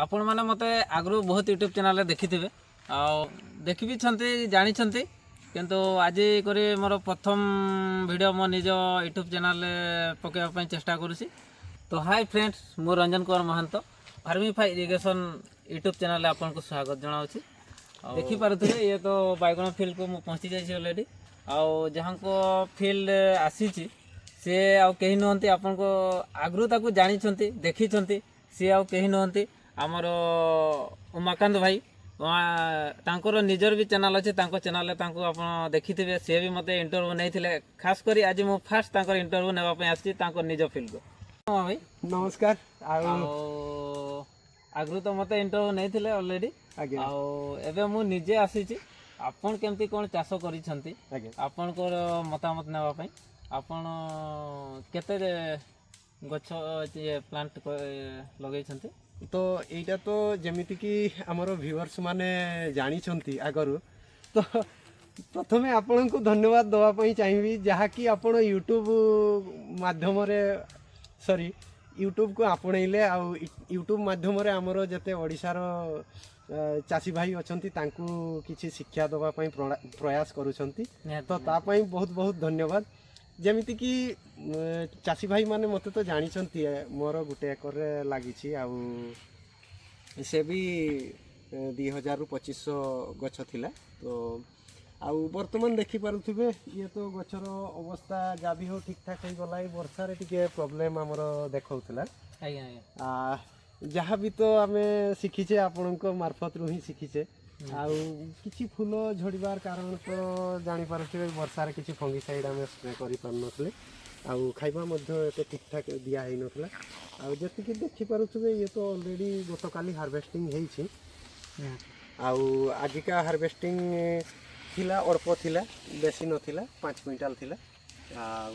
आपण मैंने मत आगु बहुत यूट्यूब चैनल देखी देखी भी जानी किंतु आज करी मोर प्रथम वीडियो मो निज यूट्यूब चैनल पकड़ापी चेष्टा करुँची। तो हाय फ्रेंड्स, मु Ranjan Kumar Mahant farmify irrigation YouTube channel आपन को स्वागत जनावछि। देखी पारुथिले ये तो बाइगण फील्ड को मु पहुँची जाइछि ऑलरेडी। आउ जहाँ को फील्ड आसीछि से आउ कहीं नहंती आपन को आगु ताकू जानी देखी सी आउ कहीं नहंती आमर उमाकांत भाई। तांकर निजर भी चैनल अच्छे, चैनल आप देखिथे सी भी मत इंटरव्यू नहीं खास करी आज मु फास्ट इंटरव्यू नेवाई आसी निज फील्ड को। भाई नमस्कार। आगु तो मत इंटरव्यू नहीं ऑलरेडी एबे मु निजे आसी आपन केमती कौन चाष करिसंती आपन को मतामत नेवाई आपन केते गछ प्लांट लगे। तो यहीटा तो जमीती कि आमर व्यूअर्स माने जानी आगरू। तो प्रथम आपण को धन्यवाद दवाई चाहिए जहाँकि आपण यूट्यूब माध्यम सॉरी यूट्यूब को आपणैले आउ यूट्यूब माध्यम आमर जते ओडिशार चाषी भाई अच्छी किसी शिक्षा दवाई प्रयास करुछंती। तो तापाई बहुत बहुत धन्यवाद। जमीती कि चाषी भाई माने मते तो जानी मोर गोटे एकर लगी से भी 2000 ରୁ 2500 गछ थिला। तो आउ वर्तमान देखि पारुथिबे ये तो गछर अवस्था जा भी हो ठीक ठाक हो गला। वर्षा रे टिके प्रॉब्लम हमर देखौतला। जहाँ भी तो आमे शिखीचे आपनको मार्फत रु ही शिखीचे। आउ किछि फूल झड़ीबार कारण तो जानी पारुथिबे वर्षा रे किछि फंगिसाइड आमे स्प्रे करि पारनथले। आउ खाइबा मध्ये एते ठीक ठाक दिया है नथला। आउ जति कि देखि पारुथिबे ये तो ऑलरेडी गतकाली हार्वेस्टिंग हेछि। आउ आजिका हार्वेस्टिंग थिला अल्प थिला, बेसी नथिला, 5 क्विंटाल थिला। आउ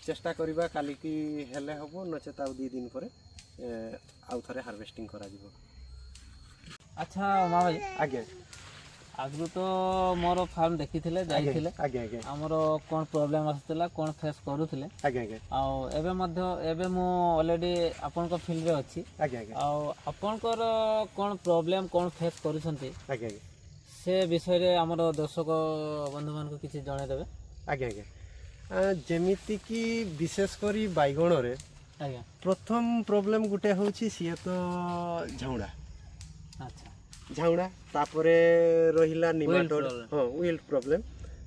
चेष्टा करिबा काली की हेले हबो नचेत आउ 2 दिन परे आउ थरे हार्वेस्टिंग करा जिवो। अच्छा मामा भाई आगे आगु तो मोर फार्म देखी जाइथिले हमर कोन प्रॉब्लम आसतला कोन फेस करूथिले एबे मध्य एबे मु ऑलरेडी आपन को फील्ड रे अछि आपन को कोन प्रॉब्लम कोन फेस करूछंती से विषय रे हमर दर्शक बंधु मान को किछि जणे देबे। जेमिति कि विशेष करी बाइगण रे प्रथम प्रॉब्लम गुटे होछि सिए तो झाउडा। अच्छा झाउडा तापरे रहिला निमाटोड। हाँ विल्ट प्रॉब्लम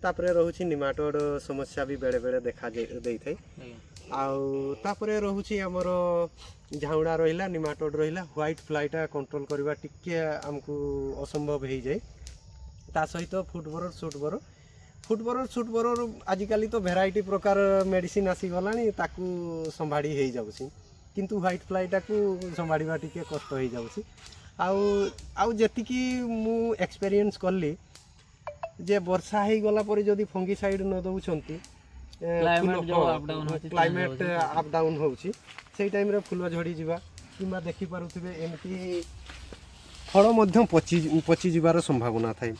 तापरे रहुछि निमाटोड समस्या भी बेले बेले देखा देई थाई। आउ तापरे रहुछि हमर झाउडा रहिला निमाटोड रहिला व्हाइट फ्लाइटा कंट्रोल करबा टिके हमकु असंभव हे जाय। ता सहित फुटबरर सुटबरर आजिकाली तो भेराइटी प्रकार मेडिसिन आसी गलानी ताकू संभाड़ी हे जाउछि किंतु व्हाइट फ्लाइटा को संभाड़ीबा टिके कष्ट हे जाउछि। आउ जति कि मु एक्सपीरियंस करली जे वर्षा हे गला पर जदी फंगिसाइड न दउछंती क्लाइमेट अप डाउन होउछि सेई टाइम रे फूल झड़ी जिबा किमा देखि पारुथिबे एमती फल मध्यम पची जिबार संभावना थाई।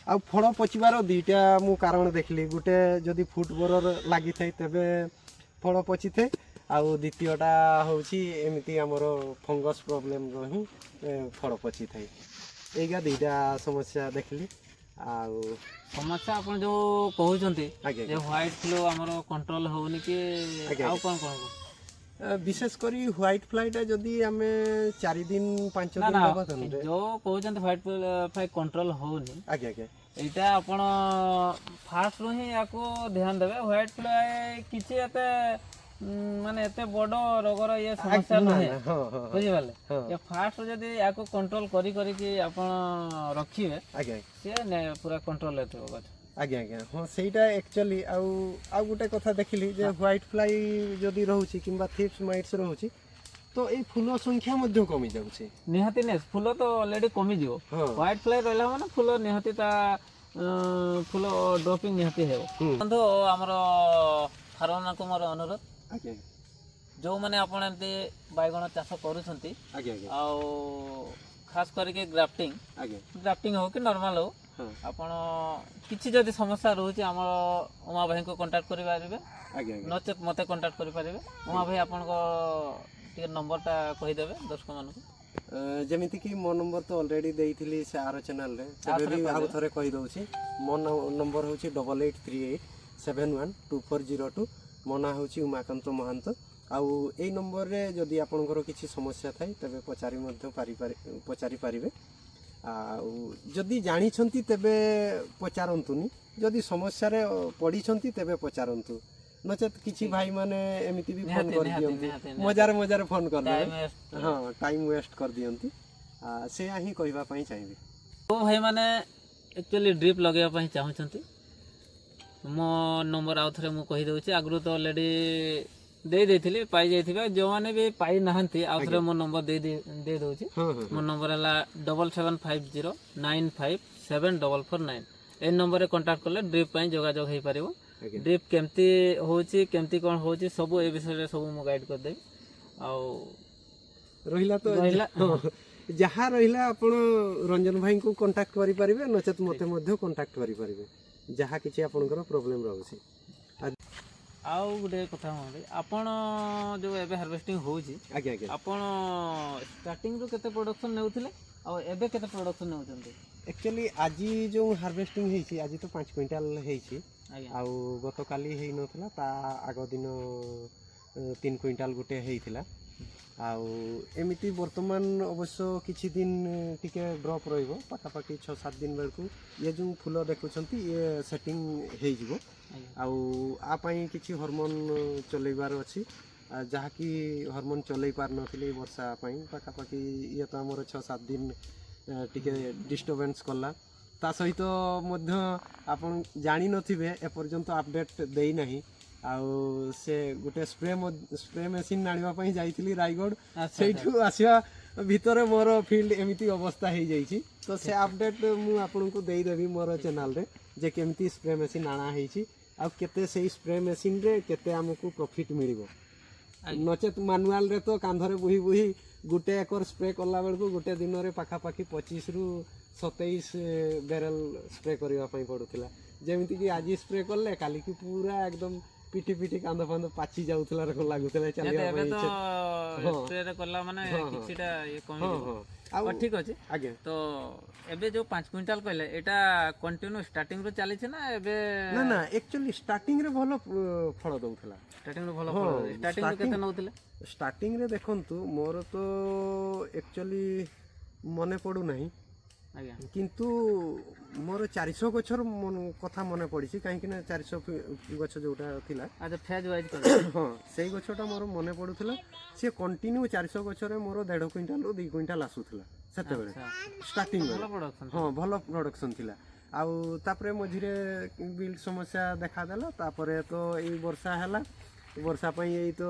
आ फल पचिबार दुईटा मु कारण देखली गोटे जदी फुट बोरर लागि थाई तबे फल पची थे। आउ द्वितीयटा होछि एमती हमर फंगस प्रॉब्लम रही फल पची थाई। एगा दुईटा समस्या देखली। आउ समस्या अपन जो कहउचंती जे व्हाइट फ्लो हमर कंट्रोल होउनी कि आउ कोन कोन विशेष करी व्हाइट फ्लाइटा जदी हमें 4 दिन 5 दिन बाबतन जो कहउचंती व्हाइट फ्लाई कंट्रोल होउनी एटा अपन फास्ट रो ही याको ध्यान देबे। व्हाइट फ्लाई किछि एते माने एते बडो रोगर ये समस्या नहीं बुझि वाले ये फास्ट जदी याको कंट्रोल करी करी कि अपन रखिबे से ने पूरा कंट्रोल लेते हो गछ। हाँ सेटा एक्चुअली आउ गोटे कथा देखली जे व्हाइट फ्लाई जदी रहउछि किंबा थिप्स माइट्स रहउछि तो ए फूल संख्या मध्ये कमी जाउछि निहाती ने फूल तो ऑलरेडी कमी जिवो। व्हाइट फ्लाई रहला माने फूल निहाती ता फूल ड्रॉपिंग निहाती हेबो। बंधु हमर फार्मर को मोर अनुरोध जो माने आपण एमती बाइगण चाष करूछंती खास करके ग्राफ्टिंग हो कि नॉर्मल हो आपण किछि जदी समस्या रहउछि हमर उमा भाई को कांटेक्ट करि पारिबे नचेत मते कांटेक्ट करि पारिबे। उमा भाई आपण को टिके नंबर टा कहि देबे दर्शक मानको। ଯେମିତିକି ମୋ ନମ୍ବର ତ ଅଲରେଡ଼ି ଦେଇଥିଲି ସେ ଆର ଚ୍ୟାନେଲରେ, ତେବେ ବି ଆଉ ଥରେ କହିଦେଉଛି। ମୋ ନମ୍ବର ହେଉଛି 8838712402। ମୋ ନାଁ ହେଉଛି ଉମାକାନ୍ତ ମହାନ୍ତ। ଆଉ ଏଇ ନମ୍ବରରେ ଯଦି ଆପଣଙ୍କର କିଛି ସମସ୍ୟା ଥାଏ ତେବେ ପଚାରି ପାରିବେ। ଆଉ ଯଦି ଜାଣିଛନ୍ତି ତେବେ ପଚାରନ୍ତୁନି, ଯଦି ସମସ୍ୟାରେ ପଡ଼ିଛନ୍ତି ତେବେ ପଚାରନ୍ତୁ। ନଚେତ୍ କିଛି ଭାଇମାନେ ଏମିତି ବି ଫୋନ୍ କରିଦିଅନ୍ତି, ମଜାରେ ଫୋନ୍ କରିଦେବେ, ହଁ ଟାଇମ୍ ୱେଷ୍ଟ କରିଦିଅନ୍ତି। ସେୟା ହିଁ କହିବା ପାଇଁ ଚାହିଁବି। କେଉଁ ଭାଇମାନେ ଆକ୍ଚୁଆଲି ଡ୍ରିପ୍ ଲଗାଇବା ପାଇଁ ଚାହୁଁଛନ୍ତି, ମୋ ନମ୍ବର ଆଉ ଥରେ ମୁଁ କହିଦେଉଛି। ଆଗରୁ ତ ଅଲରେଡ଼ି ଦେଇଥିଲି, ପାଇଯାଇଥିବେ। ଯେଉଁମାନେ ବି ପାଇନାହାନ୍ତି ଆଉ ଥରେ ମୋ ନମ୍ବର ଦେଇଦେଉଛି। ମୋ ନମ୍ବର ହେଲା 7750957449। ଏ ନମ୍ବରରେ କଣ୍ଟାକ୍ଟ କଲେ ଡ୍ରିପ୍ ପାଇଁ ଯୋଗାଯୋଗ ହେଇପାରିବ। ଡ୍ରିପ୍ କେମିତି ହେଉଛି, କେମିତି କ'ଣ ହେଉଛି, ସବୁ ଏ ବିଷୟରେ ସବୁ ମୁଁ ଗାଇଡ଼ କରିଦେବି। ଆଉ ରହିଲା ଯାହା ରହିଲା ଆପଣ ରଞ୍ଜନ ଭାଇଙ୍କୁ କଣ୍ଟାକ୍ଟ କରିପାରିବେ, ନଚେତ୍ ମୋତେ ମଧ୍ୟ କଣ୍ଟାକ୍ଟ କରିପାରିବେ, ଯାହା କିଛି ଆପଣଙ୍କର ପ୍ରୋବ୍ଲେମ୍ ରହୁଛି। ଆଉ ଗୋଟେ କଥା ଭାଇ, ଆପଣ ଯେଉଁ ଏବେ ହାର୍ଭେଷ୍ଟିଂ ହେଉଛି, ଆପଣ ଷ୍ଟାର୍ଟିଂରୁ କେତେ ପ୍ରଡକ୍ସନ୍ ନେଉଥିଲେ ଆଉ ଏବେ କେତେ ପ୍ରଡକ୍ସନ୍ ନେଉଛନ୍ତି? ଆକ୍ଚୁଆଲି ଆଜି ଯେଉଁ ହାର୍ଭେଷ୍ଟିଂ ହେଇଛି, ଆଜି ତ 5 କୁଇଣ୍ଟାଲ ହେଇଛି। ଆଉ ଗତକାଲି ହେଇନଥିଲା, ତା ଆଗ ଦିନ 3 କୁଇଣ୍ଟାଲ ଗୋଟେ ହେଇଥିଲା। ଆଉ ଏମିତି ବର୍ତ୍ତମାନ ଅବଶ୍ୟ କିଛି ଦିନ ଟିକେ ଡ୍ରପ୍ ରହିବ, ପାଖାପାଖି 6-7 ଦିନ ବେଳକୁ ଇଏ ଯେଉଁ ଫୁଲ ଦେଖୁଛନ୍ତି ଇଏ ସେଟିଂ ହେଇଯିବ। ଆଉ ଆ ପାଇଁ କିଛି ହରମୋନ୍ ଚଲେଇବାର ଅଛି, ଯାହାକି ହରମୋନ୍ ଚଲେଇ ପାରିନଥିଲି ବର୍ଷା ପାଇଁ। ପାଖାପାଖି ଇଏ ତ ଆମର 6-7 ଦିନ ଟିକେ ଡିଷ୍ଟର୍ବାନ୍ସ କଲା। ତା ସହିତ ମଧ୍ୟ ଆପଣ ଜାଣିନଥିବେ ଏପର୍ଯ୍ୟନ୍ତ ଆପଡ଼େଟ୍ ଦେଇନାହିଁ। ଆଉ ସେ ଗୋଟେ ସ୍ପ୍ରେ ମେସିନ୍ ଆଣିବା ପାଇଁ ଯାଇଥିଲି ରାୟଗଡ଼, ସେଇଠୁ ଆସିବା ଭିତରେ ମୋର ଫିଲ୍ଡ ଏମିତି ଅବସ୍ଥା ହେଇଯାଇଛି। ତ ସେ ଆପଡ଼େଟ୍ ମୁଁ ଆପଣଙ୍କୁ ଦେଇଦେବି ମୋର ଚ୍ୟାନେଲରେ, ଯେ କେମିତି ସ୍ପ୍ରେ ମେସିନ୍ ଆଣା ହେଇଛି ଆଉ କେତେ ସେଇ ସ୍ପ୍ରେ ମେସିନ୍ରେ କେତେ ଆମକୁ ପ୍ରଫିଟ୍ ମିଳିବ। ନଚେତ୍ ମାନୁଆଲରେ ତ କାନ୍ଧରେ ବୋହି ଗୋଟେ ଏକର ସ୍ପ୍ରେ କଲା ବେଳକୁ ଗୋଟେ ଦିନରେ ପାଖାପାଖି 25ରୁ 27 ବ୍ୟାରେଲ୍ ସ୍ପ୍ରେ କରିବା ପାଇଁ ପଡ଼ୁଥିଲା। ଯେମିତିକି ଆଜି ସ୍ପ୍ରେ କଲେ କାଲିକି ପୁରା ଏକଦମ ପିଠି କାନ୍ଧ ଫାନ୍ଧ ପାଚି ଯାଉଥିଲା ଲାଗୁଥିଲା ଚାଲିବା ପାଇଁ। ଠିକ୍ ଅଛି। ତ ଏବେ ଯେଉଁ 5 କୁଇଣ୍ଟାଲ କହିଲେ, ଏଇଟା କଣ୍ଟିନ୍ୟୁ ଷ୍ଟାର୍ଟିଂରୁ ଚାଲିଛି ନା ଏବେ? ନା ଆକ୍ଚୁଆଲି ଷ୍ଟାର୍ଟିଂରେ ଭଲ ଫଳ ଦେଉଥିଲା। ଷ୍ଟାର୍ଟିଂରୁ କେତେ ନେଉଥିଲେ? ଷ୍ଟାର୍ଟିଂରେ ଦେଖନ୍ତୁ, ମୋର ତ ଆକ୍ଚୁଆଲି ମନେ ପଡ଼ୁନାହିଁ, କିନ୍ତୁ ମୋର 400 ଗଛର କଥା ମନେ ପଡ଼ିଛି, କାହିଁକିନା 400 ଗଛ ଯେଉଁଟା ଥିଲା, ହଁ ସେଇ ଗଛଟା ମୋର ମନେ ପଡ଼ୁଥିଲା। ସିଏ କଣ୍ଟିନ୍ୟୁ 400 ଗଛରେ ମୋର 1.5 କୁଇଣ୍ଟାଲରୁ 2 କୁଇଣ୍ଟାଲ ଆସୁଥିଲା ସେତେବେଳେ ଷ୍ଟାର୍ଟିଂ। ହଁ ଭଲ ପ୍ରଡକ୍ସନ୍ ଥିଲା। ଆଉ ତାପରେ ମଝିରେ ବିଲ୍ଡ ସମସ୍ୟା ଦେଖାଦେଲା। ତାପରେ ତ ଏଇ ବର୍ଷା ହେଲା, ବର୍ଷା ପାଇଁ ଏଇ ତ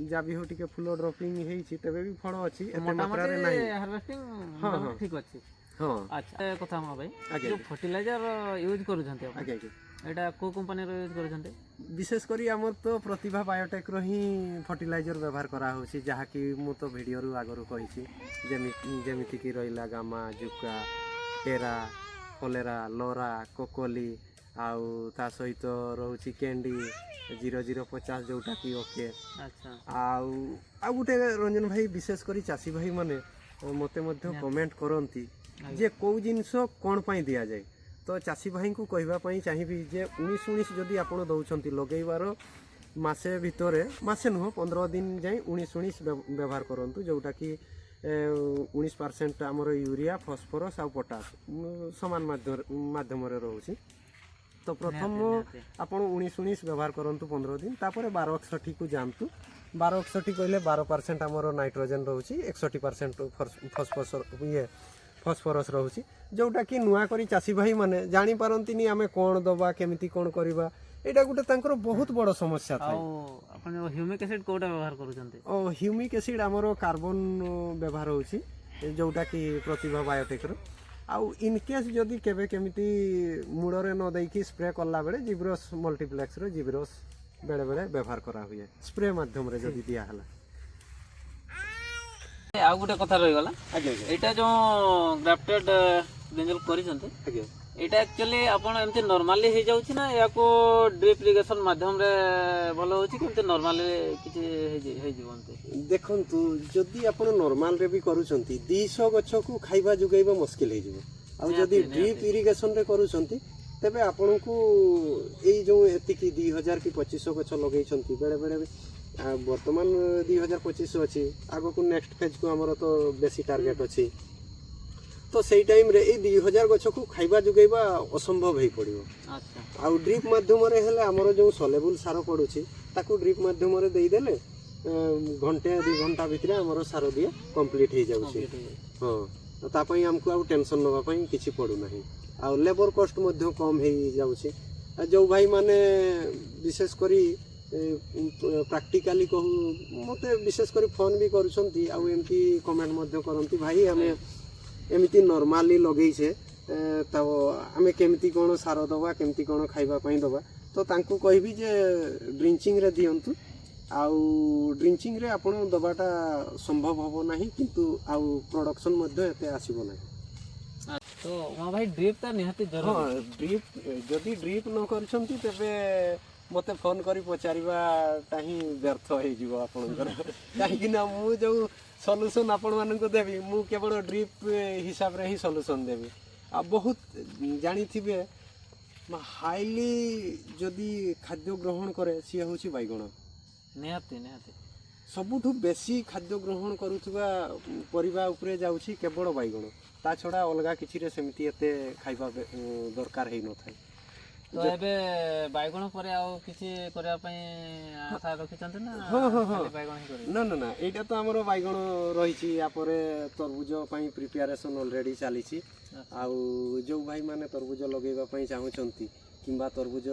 ଯାହା ବି ହଉ ଟିକେ ଫୁଲ ଡ୍ରପିଂ ହେଇଛି, ତେବେ ବି ଫଳ ଅଛି, ଏତେ ମାତ୍ରାରେ ନାହିଁ। ଠିକ୍ ଅଛି। ହଁ ଆଚ୍ଛା, କଥା ଭାଇ, ଯେଉଁ ଫର୍ଟିଲାଇଜର ୟୁଜ୍ କରୁଛନ୍ତି ଆପଣ, ଏଇଟା କେଉଁ କମ୍ପାନୀର ୟୁଜ୍ କରୁଛନ୍ତି? ବିଶେଷ କରି ଆମର ତ ପ୍ରତିଭା ବାୟୋଟେକ୍ର ହିଁ ଫର୍ଟିଲାଇଜର ବ୍ୟବହାର କରାହେଉଛି, ଯାହାକି ମୁଁ ତ ଭିଡ଼ିଓରୁ ଆଗରୁ କହିଛି। ଯେମିତିକି ରହିଲା ଗାମା, ଜୁକା, ଟେରା, ଫଲେରା, ଲୋରା, କୋକୋଲି, ଆଉ ତା ସହିତ ରହୁଛି କ୍ୟାଣ୍ଡି 0050 ଯେଉଁଟାକି ଓକେ। ଆଉ ଗୋଟେ ରଞ୍ଜନ ଭାଇ, ବିଶେଷ କରି ଚାଷୀ ଭାଇମାନେ ମୋତେ ମଧ୍ୟ କମେଣ୍ଟ କରନ୍ତି ଯେ କେଉଁ ଜିନିଷ କ'ଣ ପାଇଁ ଦିଆଯାଏ। ତ ଚାଷୀ ଭାଇଙ୍କୁ କହିବା ପାଇଁ ଚାହିଁବି ଯେ 19 ଯଦି ଆପଣ ଦେଉଛନ୍ତି, ଲଗେଇବାର ମାସେ ଭିତରେ, ମାସେ ନୁହଁ 15 ଦିନ ଯାଏଁ 19 ବ୍ୟବହାର କରନ୍ତୁ, ଯେଉଁଟାକି 19% ଆମର ୟୁରିଆ, ଫସ୍ଫରସ୍ ଆଉ ପଟାସ୍ ସମାନ ମାଧ୍ୟମରେ ରହୁଛି। ତ ପ୍ରଥମ ଆପଣ 19 ବ୍ୟବହାର କରନ୍ତୁ 15 ଦିନ, ତାପରେ 1261କୁ ଯାଆନ୍ତୁ। 1261 କହିଲେ 12% ଆମର ନାଇଟ୍ରୋଜେନ୍ ରହୁଛି, 61% ଫସ୍ଫରସ୍ ରହୁଛି, ଯେଉଁଟାକି ନୂଆ କରି ଚାଷୀ ଭାଇମାନେ ଜାଣିପାରନ୍ତିନି ଆମେ କ'ଣ ଦେବା, କେମିତି କ'ଣ କରିବା। ଏଇଟା ଗୋଟେ ତାଙ୍କର ବହୁତ ବଡ଼ ସମସ୍ୟା ଥାଏ। ଆପଣ ହ୍ୟୁମିକ୍ ଏସିଡ୍ କୋଉଟା ବ୍ୟବହାର କରୁଛନ୍ତି? ହ୍ୟୁମିକ୍ ଏସିଡ୍ ଆମର କାର୍ବନ ବ୍ୟବହାର ହେଉଛି, ଯେଉଁଟାକି ପ୍ରତିଭା ବାୟୋଟେକ୍ର। ଆଉ ଇନକେସ୍ ଯଦି କେବେ କେମିତି ମୂଳରେ ନ ଦେଇକି ସ୍ପ୍ରେ କଲାବେଳେ ଜିବ୍ରସ୍ ମଲ୍ଟିପ୍ଲେକ୍ସର ଜିବ୍ରସ୍ ବେଳେବେଳେ ବ୍ୟବହାର କରାହୁଏ, ସ୍ପ୍ରେ ମାଧ୍ୟମରେ ଯଦି ଦିଆହେଲା। ଆଉ ଗୋଟେ କଥା ରହିଗଲା, ଏଇଟା ଯେଉଁ ଗ୍ରାଫ୍ଟେଡ୍ ବ୍ରିଞ୍ଜଲ କରିଛନ୍ତି, ଏଇଟା ଆକ୍ଚୁଆଲି ଆପଣ ଏମିତି ନର୍ମାଲି ହେଇଯାଉଛି ନା ଏହାକୁ ଡ୍ରିପ୍ ଇରିଗେସନ୍ ମାଧ୍ୟମରେ ଭଲ ହେଉଛି କେମିତି ନର୍ମାଲି କିଛି ହେଇଯିବ ଏମିତି? ଦେଖନ୍ତୁ ଯଦି ଆପଣ ନର୍ମାଲରେ ବି କରୁଛନ୍ତି 200 ଗଛକୁ ଖାଇବା ଯୋଗାଇବା ମୁସ୍କିଲ ହେଇଯିବ। ଆଉ ଯଦି ଡ୍ରିପ୍ ଇରିଗେସନରେ କରୁଛନ୍ତି ତେବେ ଆପଣଙ୍କୁ ଏଇ ଯେଉଁ ଏତିକି 2000 କି 2500 ଗଛ ଲଗେଇଛନ୍ତି ବେଳେବେଳେ ବର୍ତ୍ତମାନ 2025 ଅଛି, ଆଗକୁ ନେକ୍ସଟ ଫେଜ୍କୁ ଆମର ତ ବେଶୀ ଟାର୍ଗେଟ୍ ଅଛି। ତ ସେଇ ଟାଇମ୍ରେ ଏଇ 2000 ଗଛକୁ ଖାଇବା ଯୋଗାଇବା ଅସମ୍ଭବ ହେଇପଡ଼ିବ। ଆଚ୍ଛା। ଆଉ ଡ୍ରିପ୍ ମାଧ୍ୟମରେ ହେଲେ ଆମର ଯେଉଁ ସଲେବୁଲ୍ ସାର ପଡ଼ୁଛି ତାକୁ ଡ୍ରିପ୍ ମାଧ୍ୟମରେ ଦେଇଦେଲେ ଘଣ୍ଟେ 2 ଘଣ୍ଟା ଭିତରେ ଆମର ସାର ଦିଏ କମ୍ପ୍ଲିଟ୍ ହେଇଯାଉଛି। ହଁ, ତା ପାଇଁ ଆମକୁ ଆଉ ଟେନସନ୍ ନେବା ପାଇଁ କିଛି ପଡ଼ୁନାହିଁ। ଆଉ ଲେବର କଷ୍ଟ ମଧ୍ୟ କମ୍ ହେଇଯାଉଛି। ଯେଉଁ ଭାଇମାନେ ବିଶେଷ କରି ପ୍ରାକ୍ଟିକାଲି କହୁ ମୋତେ ବିଶେଷ କରି ଫୋନ୍ ବି କରୁଛନ୍ତି ଆଉ ଏମିତି କମେଣ୍ଟ ମଧ୍ୟ କରନ୍ତି, ଭାଇ ଆମେ ଏମିତି ନର୍ମାଲି ଲଗେଇଛେ ତ ଆମେ କେମିତି କ'ଣ ସାର ଦେବା, କେମିତି କ'ଣ ଖାଇବା ପାଇଁ ଦେବା। ତ ତାଙ୍କୁ କହିବି ଯେ ଡ୍ରିଞ୍ଚିଂରେ ଦିଅନ୍ତୁ। ଆଉ ଡ୍ରିଞ୍ଚିଂରେ ଆପଣ ଦେବାଟା ସମ୍ଭବ ହେବ ନାହିଁ, କିନ୍ତୁ ଆଉ ପ୍ରଡକ୍ସନ୍ ମଧ୍ୟ ଏତେ ଆସିବ ନାହିଁ। ତ ହଁ ଭାଇ ଡ୍ରିପ୍ଟା ନିହାତି ଜରୁରୀ। ହଁ, ଡ୍ରିପ୍ ଯଦି ଡ୍ରିପ୍ ନ କରିଛନ୍ତି ତେବେ ମୋତେ ଫୋନ୍ କରି ପଚାରିବାଟା ହିଁ ବ୍ୟର୍ଥ ହେଇଯିବ ଆପଣଙ୍କର। କାହିଁକିନା ମୁଁ ଯେଉଁ ସଲ୍ୟୁସନ୍ ଆପଣମାନଙ୍କୁ ଦେବି ମୁଁ କେବଳ ଡ୍ରିପ୍ ହିସାବରେ ହିଁ ସଲ୍ୟୁସନ୍ ଦେବି। ଆଉ ବହୁତ ଜାଣିଥିବେ ହାଇଲି ଯଦି ଖାଦ୍ୟ ଗ୍ରହଣ କରେ ସିଏ ହେଉଛି ବାଇଗଣ। ନିହାତି ନିହାତି ସବୁଠୁ ବେଶୀ ଖାଦ୍ୟ ଗ୍ରହଣ କରୁଥିବା ପରିବା ଉପରେ ଯାଉଛି କେବଳ ବାଇଗଣ। ତା ଛଡ଼ା ଅଲଗା କିଛିରେ ସେମିତି ଏତେ ଖାଇବା ଦରକାର ହେଇନଥାଏ। ତ ଏବେ ବାଇଗଣ ପରେ ଆଉ କିଛି କରିବା ପାଇଁ ଆଶା ରଖିଛନ୍ତି ନା? ଖାଲି ବାଇଗଣ ହିଁ କରିବେ? ନା ଏଇଟା ତ ଆମର ବାଇଗଣ ରହିଛି, ୟାପରେ ତରଭୁଜ ପାଇଁ ପ୍ରିପାରେସନ୍ ଅଲରେଡ଼ି ଚାଲିଛି। ଆଉ ଯେଉଁ ଭାଇମାନେ ତରଭୁଜ ଲଗେଇବା ପାଇଁ ଚାହୁଁଛନ୍ତି କିମ୍ବା ତରଭୁଜ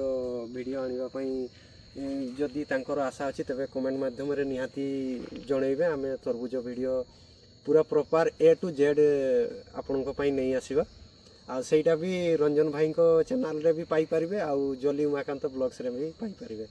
ଭିଡ଼ିଓ ଆଣିବା ପାଇଁ ଯଦି ତାଙ୍କର ଆଶା ଅଛି ତେବେ କମେଣ୍ଟ ମାଧ୍ୟମରେ ନିହାତି ଜଣେଇବେ। ଆମେ ତରଭୁଜ ଭିଡ଼ିଓ ପୁରା ପ୍ରପାର A to Z ଆପଣଙ୍କ ପାଇଁ ନେଇ ଆସିବା। ଆଉ ସେଇଟା ବି ରଞ୍ଜନ ଭାଇଙ୍କ ଚ୍ୟାନେଲରେ ବି ପାଇପାରିବେ, ଆଉ ଜଲି ଉମାକାନ୍ତ ବ୍ଲଗ୍ସରେ ବି ପାଇପାରିବେ।